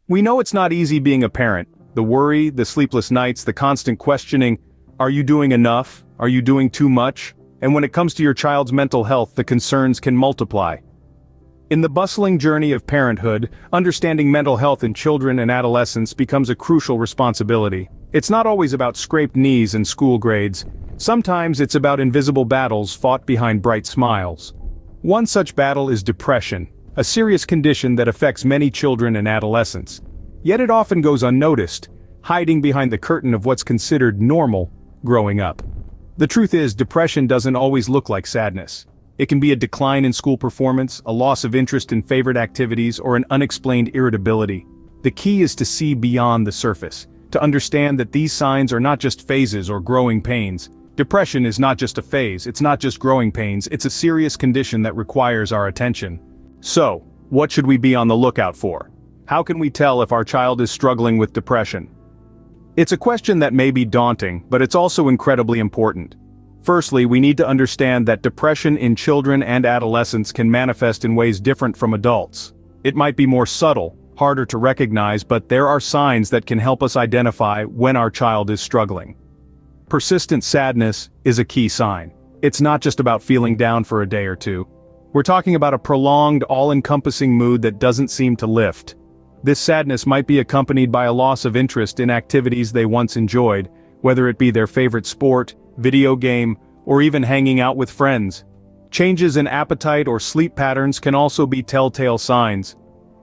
We know it's not easy being a parent. The worry, the sleepless nights, the constant questioning, are you doing enough? Are you doing too much? And when it comes to your child's mental health, the concerns can multiply. In the bustling journey of parenthood, understanding mental health in children and adolescents becomes a crucial responsibility. It's not always about scraped knees and school grades. Sometimes it's about invisible battles fought behind bright smiles. One such battle is depression, a serious condition that affects many children and adolescents. Yet it often goes unnoticed, hiding behind the curtain of what's considered normal growing up. The truth is, depression doesn't always look like sadness. It can be a decline in school performance, a loss of interest in favorite activities, or an unexplained irritability. The key is to see beyond the surface, to understand that these signs are not just phases or growing pains. Depression is not just a phase, it's not just growing pains, it's a serious condition that requires our attention. So, what should we be on the lookout for? How can we tell if our child is struggling with depression? It's a question that may be daunting, but it's also incredibly important. Firstly, we need to understand that depression in children and adolescents can manifest in ways different from adults. It might be more subtle, harder to recognize, but there are signs that can help us identify when our child is struggling. Persistent sadness is a key sign. It's not just about feeling down for a day or two. We're talking about a prolonged, all-encompassing mood that doesn't seem to lift. This sadness might be accompanied by a loss of interest in activities they once enjoyed, whether it be their favorite sport, video game, or even hanging out with friends. Changes in appetite or sleep patterns can also be telltale signs.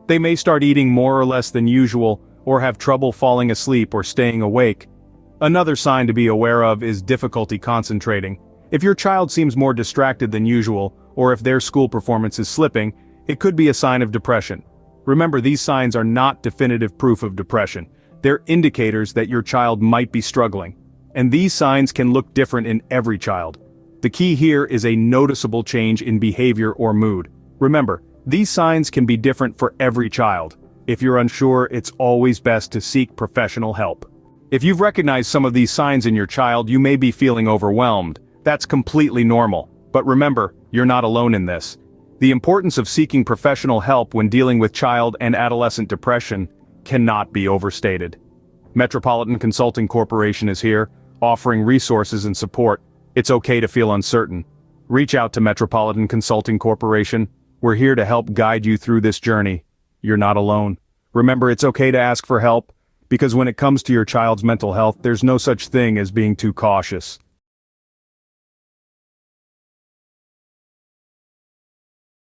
They may start eating more or less than usual, or have trouble falling asleep or staying awake. Another sign to be aware of is difficulty concentrating. If your child seems more distracted than usual, or if their school performance is slipping, it could be a sign of depression. Remember, these signs are not definitive proof of depression. They're indicators that your child might be struggling. And these signs can look different in every child. The key here is a noticeable change in behavior or mood. Remember, these signs can be different for every child. If you're unsure, it's always best to seek professional help. If you've recognized some of these signs in your child, you may be feeling overwhelmed. That's completely normal. But remember, you're not alone in this. The importance of seeking professional help when dealing with child and adolescent depression cannot be overstated. Metropolitan Consulting Corporation is here, offering resources and support. It's okay to feel uncertain. Reach out to Metropolitan Consulting Corporation. We're here to help guide you through this journey. You're not alone. Remember, it's okay to ask for help, because when it comes to your child's mental health, there's no such thing as being too cautious.